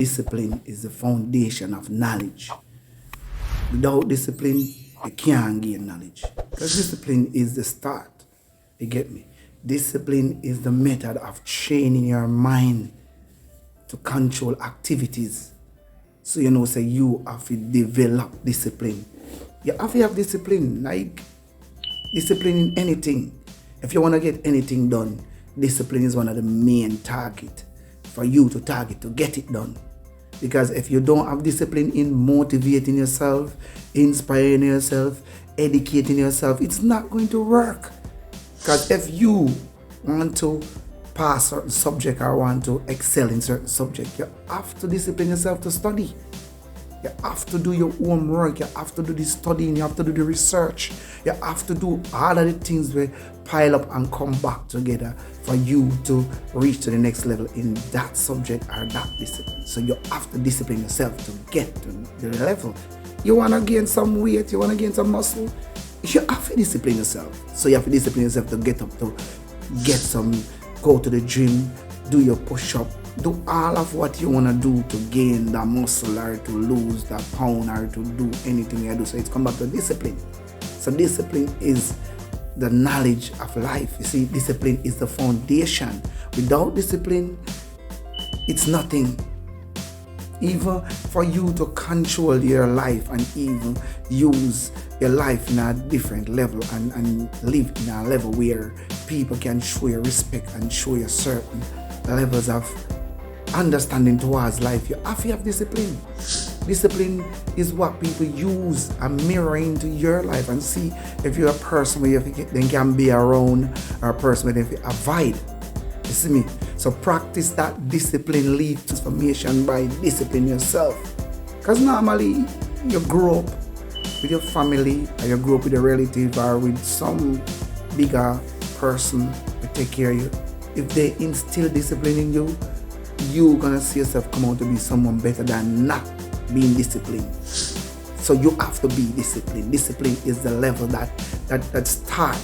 Discipline is the foundation of knowledge. Without discipline, you can't gain knowledge. Because discipline is the start. You get me? Discipline is the method of training your mind to control activities. So say you have to develop discipline. You have to have discipline, like discipline in anything. If you want to get anything done, discipline is one of the main target for you to target to get it done. Because if you don't have discipline in motivating yourself, inspiring yourself, educating yourself, it's not going to work. Because if you want to pass certain subject or want to excel in certain subject, you have to discipline yourself to study. You have to do your homework, you have to do the studying, you have to do the research, you have to do all of the things that pile up and come back together for you to reach to the next level in that subject or that discipline. So you have to discipline yourself to get to the level. You want to gain some weight, you want to gain some muscle, you have to discipline yourself. So you have to discipline yourself to get up, to get some, go to the gym, do your push-up, do all of what you want to do to gain that muscle or to lose that pound or to do anything you do. So it's come back to discipline. So discipline is the knowledge of life. You see, discipline is the foundation. Without discipline, it's nothing. Even for you to control your life and even use your life in a different level and live in a level where people can show you respect and show you certain levels of understanding towards life, you have to have discipline. Discipline is what people use and mirror into your life and see if you're a person where they can be around or a person where they avoid. You see me? So practice that discipline leads to transformation by discipline yourself. Because normally you grow up with your family or you grow up with a relative or with some bigger person to take care of you. If they instill discipline in you, you're gonna see yourself come out to be someone better than not being disciplined. So you have to be disciplined. Discipline is the level that start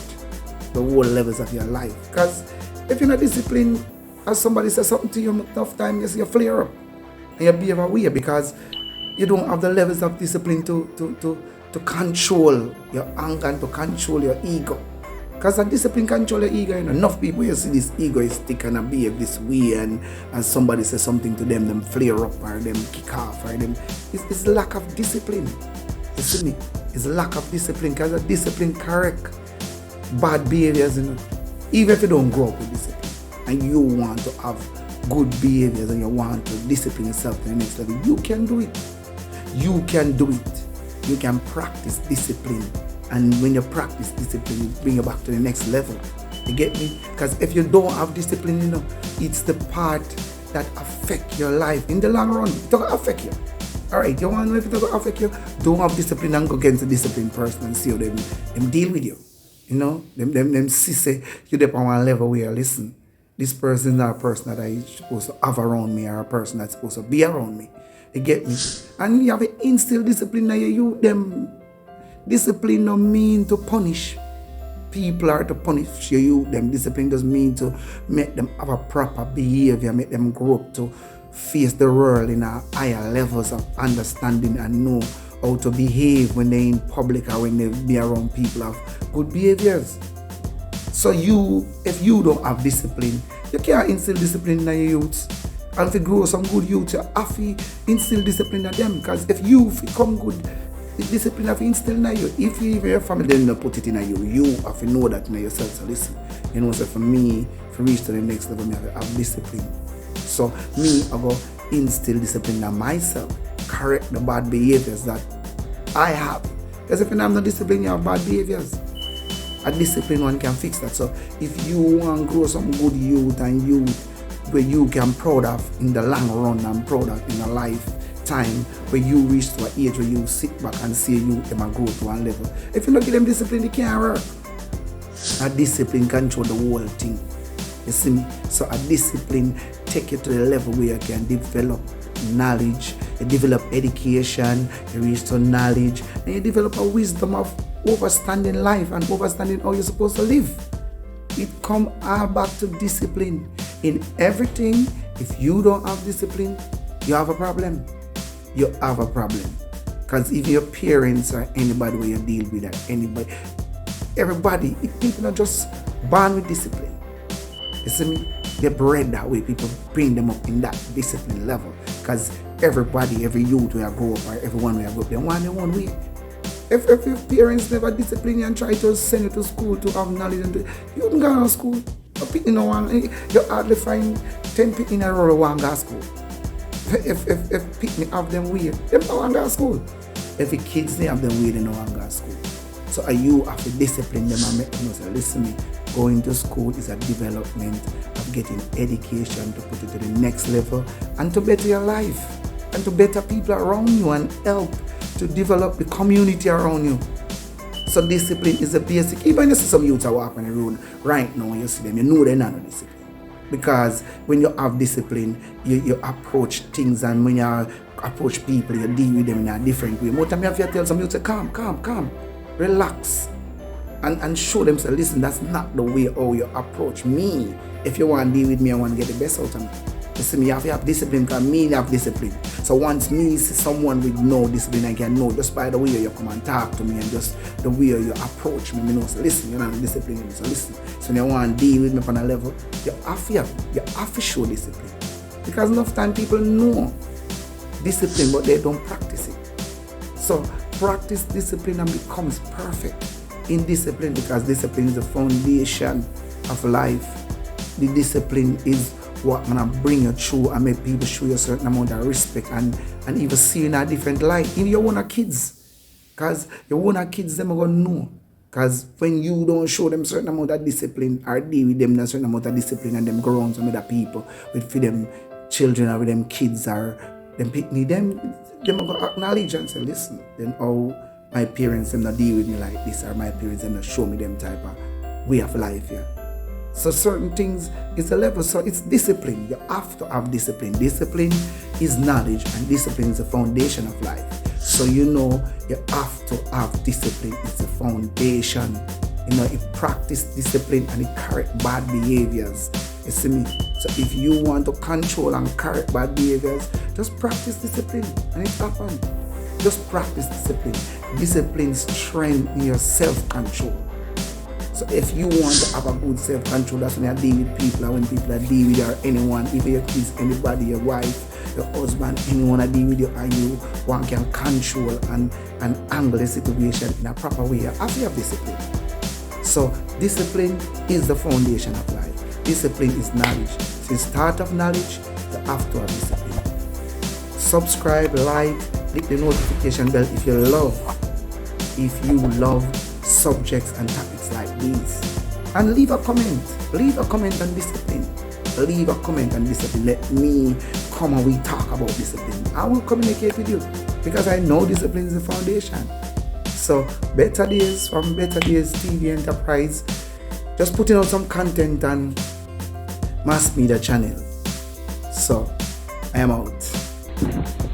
the whole levels of your life. Because if you're not disciplined, as somebody says something to you enough time, you flare up and you behave away because you don't have the levels of discipline to control your anger and to control your ego. Because that discipline control your ego. Enough people you see this egoistic and behave this way and somebody says something to them, them flare up or them kick off or them. It's lack of discipline. You see me? It's lack of discipline because the discipline correct bad behaviors. Even if you don't grow up with discipline and you want to have good behaviors and you want to discipline yourself to the next level, you can do it. You can do it. You can practice discipline. And when you practice discipline, it brings you back to the next level. You get me? Because if you don't have discipline, it's the part that affect your life in the long run. It's going to affect you. Alright, you want to know if it's going to affect you? Don't have discipline and go against a disciplined person and see how them deal with you. Them see say you're up on one level where, listen, this person is not a person that I'm supposed to have around me or a person that's supposed to be around me. You get me? And you have to instill discipline in you, them. Discipline don't mean to punish people or to punish you. Them discipline does mean to make them have a proper behavior, make them grow up to face the world in a higher levels of understanding and know how to behave when they're in public or when they be around people of good behaviors. So if you don't have discipline, you can't instill discipline in your youths. And if you grow some good youths, you have to instill discipline in them. Because if you become good, the discipline have to instill in you. If your family didn't put it in you, you have to know that in yourself. So listen, so for me, to reach to the next level, I have discipline. So me, I go instill discipline in myself, correct the bad behaviors that I have. Because if you have no discipline, you have bad behaviors. A discipline one can fix that. So if you want to grow some good youth and youth where you can proud of in the long run and proud of in a lifetime, where you reach to an age where you sit back and see you them grow to one level. If you don't give them discipline, they can't work. A discipline control the whole thing. You see me? So a discipline take you to the level where you can develop knowledge, you develop education, you reach to knowledge, and you develop a wisdom of understanding life and understanding how you're supposed to live. It come all back to discipline. In everything, if you don't have discipline, you have a problem. You have a problem. Because if your parents or anybody where you deal with, or anybody, everybody, people are just born with discipline. You see me? They're bred that way. People bring them up in that discipline level. Because everybody, every youth where I grow up, or everyone where I grow up, they want their own way. If your parents never discipline you and try to send you to school to have knowledge, and you wouldn't go to school. You hardly find 10 people in a row who want to go to school. If people have them weird, they don't want to go to school. If the kids they have them weird, they don't want to go to school. So you have to discipline them and make them say, listen to me, going to school is a development of getting education to put you to the next level and to better your life and to better people around you and help to develop the community around you. So discipline is a basic. Even if you see some youths are walking on the road right now, you see them, you know they're not no discipline. Because when you have discipline, you approach things, and when you approach people, you deal with them in a different way. More time you have to tell some youths, calm, relax. And show them, say, listen, that's not the way how you approach me. If you want to deal with me, I want to get the best out of me. You see, me have to have discipline because me have discipline. So once me see someone with no discipline, I can know just by the way you come and talk to me and just the way you approach me, you know, so listen, you're not disciplined. So listen. So when you want to deal with me on a level, you have to show discipline. Because enough time people know discipline, but they don't practice it. So practice discipline and becomes perfect in discipline, because discipline is the foundation of life. The discipline is what gonna bring you through and make people show you a certain amount of respect and even see you in a different light. Even your own kids, because your own kids, them are gonna know. Because when you don't show them certain amount of discipline or deal with them a certain amount of discipline and them go around some other people with for them children or with them kids or them picnic, them are gonna acknowledge and say, listen, then how my parents them not deal with me like this, or my parents them not show me them type of way of life here. So certain things is a level. So it's discipline. You have to have discipline. Discipline is knowledge, and discipline is the foundation of life. So you have to have discipline. It's the foundation. You practice discipline and it correct bad behaviors. You see me? So if you want to control and correct bad behaviors, just practice discipline and it happens. Just practice discipline. Discipline strengthens your self-control. So if you want to have a good self-control, that's when you deal with people, and when people are dealing with you or anyone, even your kids, anybody, your wife, your husband, anyone that deal with you, and you one can control and angle the situation in a proper way. You have to have discipline. So discipline is the foundation of life. Discipline is knowledge. So the start of knowledge, you have to have discipline. Subscribe, like, click the notification bell if you love subjects and topics like these, and leave a comment on discipline. Let me come and we talk about discipline. I will communicate with you because I know discipline is the foundation. So Better Days from Better Days TV Enterprise, just putting out some content on mass media channel. So I am out.